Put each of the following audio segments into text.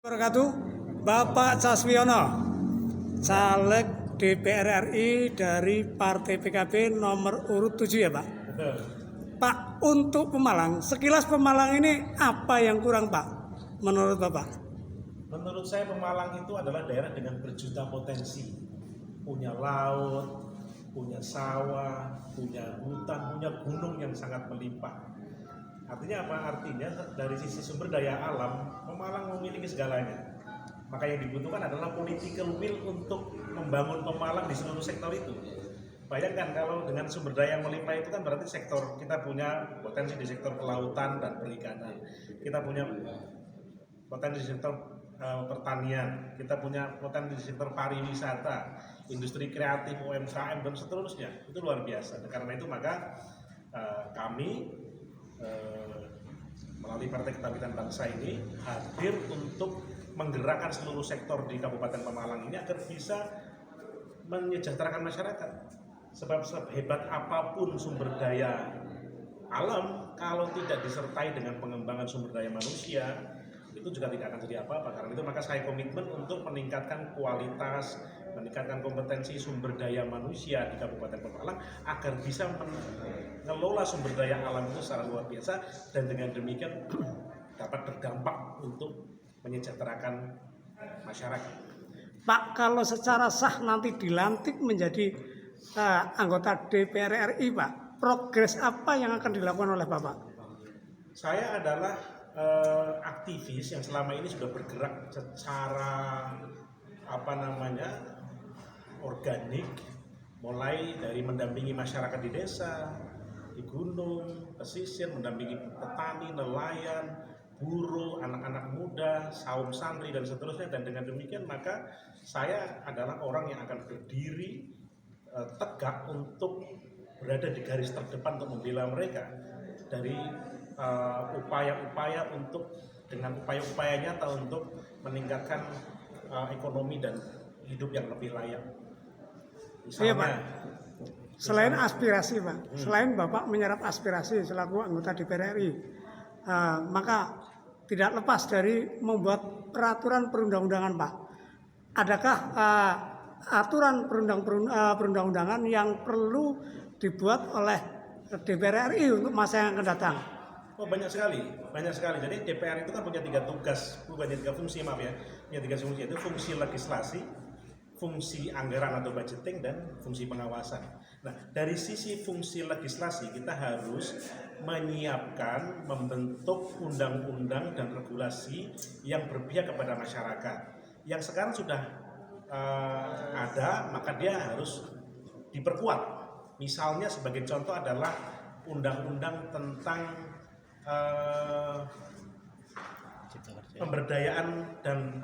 Wabarakatuh. Bapak Caswiono, caleg DPR RI dari Partai PKB nomor urut 7 ya Pak? Betul. Pak, untuk Pemalang, sekilas Pemalang ini apa yang kurang Pak menurut Bapak? Menurut saya Pemalang itu adalah daerah dengan berjuta potensi. Punya laut, punya sawah, punya hutan, punya gunung yang sangat melimpah. Artinya apa? Artinya dari sisi sumber daya alam, Pemalang memiliki segalanya. Maka yang dibutuhkan adalah political will untuk membangun Pemalang di seluruh sektor itu. Bayangkan kalau dengan sumber daya yang melimpah itu kan berarti sektor kita punya potensi di sektor kelautan dan perikanan. Kita punya potensi di sektor pertanian, kita punya potensi di sektor pariwisata, industri kreatif, UMKM dan seterusnya. Itu luar biasa. Karena itu maka kami melalui Partai Kebangkitan Bangsa ini hadir untuk menggerakkan seluruh sektor di Kabupaten Pemalang ini agar bisa menyejahterakan masyarakat. Sebab sehebat apapun sumber daya alam, kalau tidak disertai dengan pengembangan sumber daya manusia, itu juga tidak akan jadi apa-apa. Karena itu maka saya komitmen untuk meningkatkan kualitas, meningkatkan kompetensi sumber daya manusia di Kabupaten Pemalang agar bisa mengelola sumber daya alam itu secara luar biasa, dan dengan demikian dapat berdampak untuk menyejahterakan masyarakat. Pak, kalau secara sah nanti dilantik menjadi anggota DPR RI Pak, progres apa yang akan dilakukan oleh Bapak? Saya adalah aktivis yang selama ini sudah bergerak secara organik, mulai dari mendampingi masyarakat di desa, di gunung, pesisir, mendampingi petani, nelayan, buruh, anak-anak muda, saum santri dan seterusnya. Dan dengan demikian maka saya adalah orang yang akan berdiri tegak untuk berada di garis terdepan untuk membela mereka dari upaya-upaya untuk dengan upaya-upaya nyata untuk meningkatkan ekonomi dan hidup yang lebih layak. Misalnya, Iya Pak. Selain aspirasi Pak, selain Bapak menyerap aspirasi selaku anggota DPR RI, maka tidak lepas dari membuat peraturan perundang-undangan Pak. Adakah aturan perundang-undangan yang perlu dibuat oleh DPR RI untuk masa yang akan datang? oh banyak sekali. Jadi DPR itu kan punya tiga fungsi, punya tiga fungsi, yaitu fungsi legislasi, fungsi anggaran atau budgeting, dan fungsi pengawasan. Nah, dari sisi fungsi legislasi kita harus menyiapkan, membentuk undang-undang dan regulasi yang berpihak kepada masyarakat. Yang sekarang sudah ada, maka dia harus diperkuat. Misalnya sebagai contoh adalah undang-undang tentang pemberdayaan dan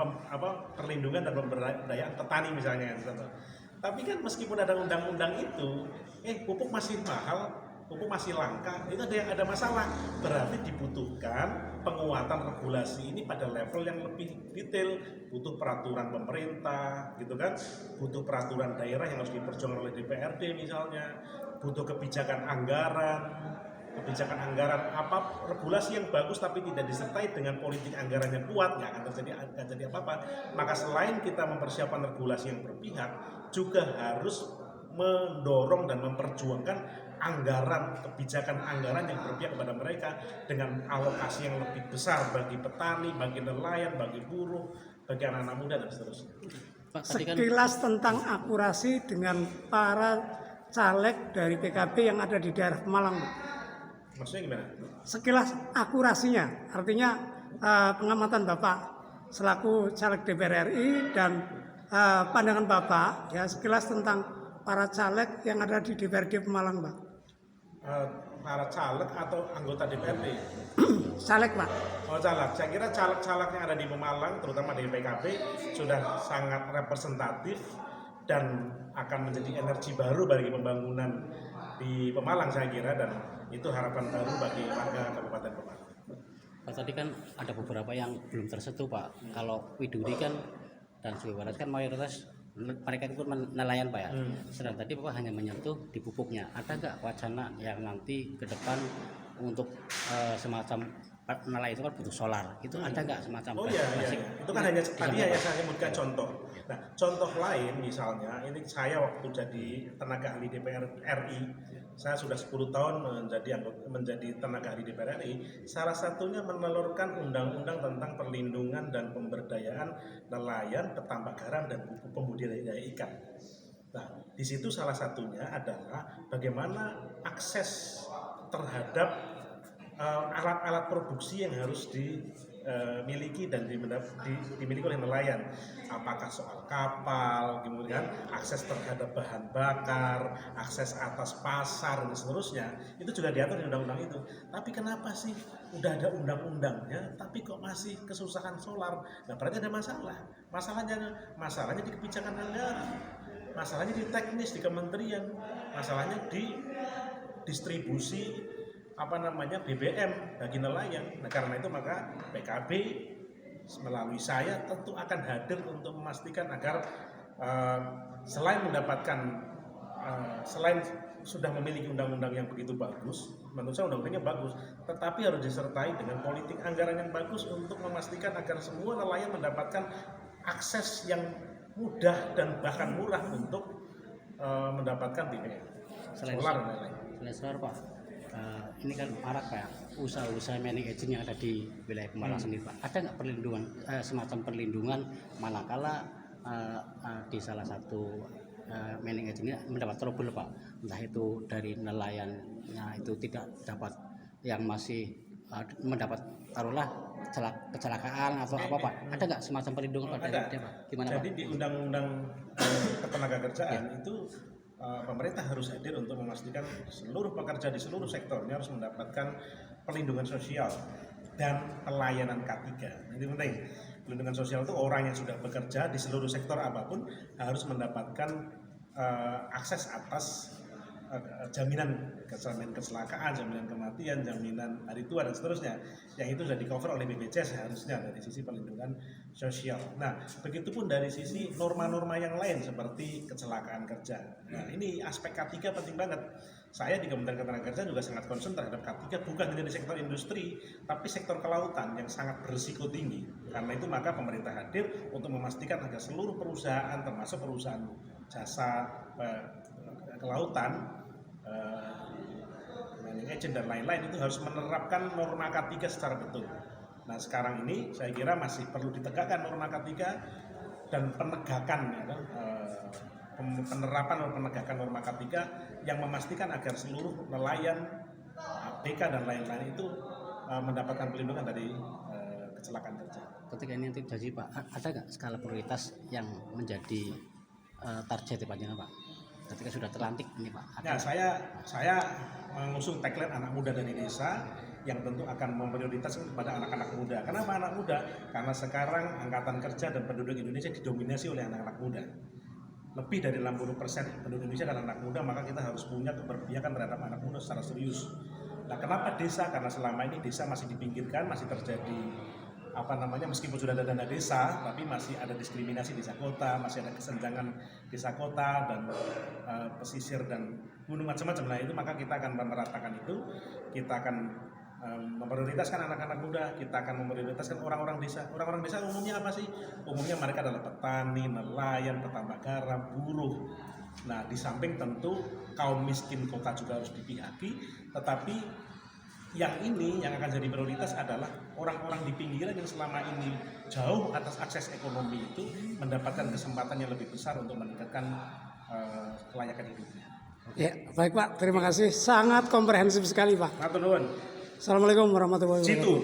perlindungan dan pemberdayaan petani misalnya. Tapi kan meskipun ada undang-undang itu, pupuk masih mahal, pupuk masih langka, itu ada masalah. Berarti dibutuhkan penguatan regulasi ini pada level yang lebih detail, butuh peraturan pemerintah, gitu kan, butuh peraturan daerah yang harus diperjuangkan oleh DPRD misalnya, butuh kebijakan anggaran apa regulasi yang bagus tapi tidak disertai dengan politik anggaran yang kuat, nggak akan terjadi apa-apa. Maka selain kita mempersiapkan regulasi yang berpihak, juga harus mendorong dan memperjuangkan kebijakan anggaran yang berpihak kepada mereka dengan alokasi yang lebih besar bagi petani, bagi nelayan, bagi buruh, bagi anak-anak muda dan seterusnya. Sekilas tentang akurasi dengan para caleg dari PKB yang ada di daerah Pemalang. Maksudnya gimana? Sekilas akurasinya, artinya pengamatan Bapak selaku caleg DPR RI dan pandangan Bapak ya sekilas tentang para caleg yang ada di DPRD Pemalang, Pak. Para caleg atau anggota DPRD? Caleg, Pak. Oh, caleg. Saya kira caleg-caleg yang ada di Pemalang, terutama di PKB, sudah sangat representatif dan akan menjadi energi baru bagi pembangunan di Pemalang, saya kira, dan itu harapan baru bagi warga Kabupaten Pemalang. Pak, tadi kan ada beberapa yang belum tersentuh Pak. Kalau Widuri kan dan Jawa Barat kan mayoritas mereka ikut nelayan Pak ya. Sedang tadi Bapak hanya menyentuh di pupuknya. Ada nggak wacana yang nanti ke depan untuk semacam nelayan itu kan butuh solar. Itu ada nggak semacam Oh iya, basic? itu kan hanya tadi hanya saya sebutkan contoh. Nah, contoh lain misalnya, ini saya waktu jadi tenaga ahli DPR RI, saya sudah 10 tahun menjadi tenaga ahli DPR RI. Salah satunya menelurkan undang-undang tentang perlindungan dan pemberdayaan nelayan, petambak garam dan pembudidaya ikan. Nah, di situ salah satunya adalah bagaimana akses terhadap alat-alat produksi yang harus dimiliki dan dimiliki oleh nelayan, apakah soal kapal, kemudian akses terhadap bahan bakar, akses atas pasar dan seterusnya, itu juga diatur di undang-undang itu. Tapi kenapa sih udah ada undang-undangnya, tapi kok masih kesusahan solar? Nah, berarti ada masalah. Masalahnya di kebijakan anggaran, masalahnya di teknis di kementerian, masalahnya di distribusi BBM bagi nelayan. Nah, karena itu maka PKB melalui saya tentu akan hadir untuk memastikan agar selain sudah memiliki undang-undang yang begitu bagus, menurut saya undang-undangnya bagus, tetapi harus disertai dengan politik anggaran yang bagus untuk memastikan agar semua nelayan mendapatkan akses yang mudah dan bahkan murah untuk mendapatkan BBM. Selain solar Pak, ini kan marak Pak, usaha-usaha mining agent yang ada di wilayah Pemalang sendiri Pak. Ada nggak perlindungan, semacam perlindungan manakala di salah satu mining agent ini mendapat trouble Pak, entah itu dari nelayannya itu tidak dapat, yang masih mendapat taruhlah kecelakaan atau apa Pak? Ada nggak semacam perlindungan Pak dari dia Pak? Gimana Jadi Pak? di Undang-Undang Ketenagakerjaan itu pemerintah harus hadir untuk memastikan seluruh pekerja di seluruh sektornya harus mendapatkan perlindungan sosial dan pelayanan K3. Ini penting. Perlindungan sosial itu orang yang sudah bekerja di seluruh sektor apapun harus mendapatkan akses atas jaminan kecelakaan, jaminan kematian, jaminan hari tua dan seterusnya, yang itu sudah di cover oleh BPJS seharusnya dari sisi perlindungan sosial. Nah, begitupun dari sisi norma-norma yang lain seperti kecelakaan kerja. Nah, ini aspek K3 penting banget. Saya di Kementerian Ketenagakerjaan juga sangat concern terhadap K3, bukan hanya di sektor industri, tapi sektor kelautan yang sangat berisiko tinggi. Karena itu maka pemerintah hadir untuk memastikan agar seluruh perusahaan, termasuk perusahaan jasa kelautan, mining agent dan lain-lain itu harus menerapkan norma K3 secara betul. Nah, sekarang ini saya kira masih perlu ditegakkan norma K3 dan penegakan penerapan atau penegakan norma K3 yang memastikan agar seluruh nelayan, ABK dan lain-lain itu mendapatkan perlindungan dari kecelakaan kerja. Ketika ini nanti jadi Pak, ada nggak skala prioritas yang menjadi target Pak Jena Pak? Ketika sudah terlantik ini Pak. Ya, saya mengusung tagline anak muda dari desa yang tentu akan memprioritaskan kepada anak-anak muda. Kenapa anak muda? Karena sekarang angkatan kerja dan penduduk Indonesia didominasi oleh anak-anak muda. Lebih dari 60% penduduk Indonesia adalah anak muda, maka kita harus punya keberpihakan terhadap anak muda secara serius. Nah, kenapa desa? Karena selama ini desa masih dipinggirkan, masih terjadi meskipun sudah ada dana desa, tapi masih ada diskriminasi desa kota, masih ada kesenjangan desa kota dan pesisir dan gunung macam-macam. Nah, itu maka kita akan meratakan itu, kita akan memprioritaskan anak-anak muda, kita akan memprioritaskan orang-orang desa. Orang-orang desa umumnya apa sih? Umumnya mereka adalah petani, nelayan, petambak garam, buruh. Nah, di samping tentu kaum miskin kota juga harus dipihaki, tetapi yang akan jadi prioritas adalah orang-orang di pinggiran yang selama ini jauh atas akses ekonomi itu mendapatkan kesempatan yang lebih besar untuk meningkatkan kelayakan hidupnya. Ya, baik Pak, terima kasih. Sangat komprehensif sekali Pak. Matur nuwun. Assalamualaikum warahmatullahi wabarakatuh. Jitu.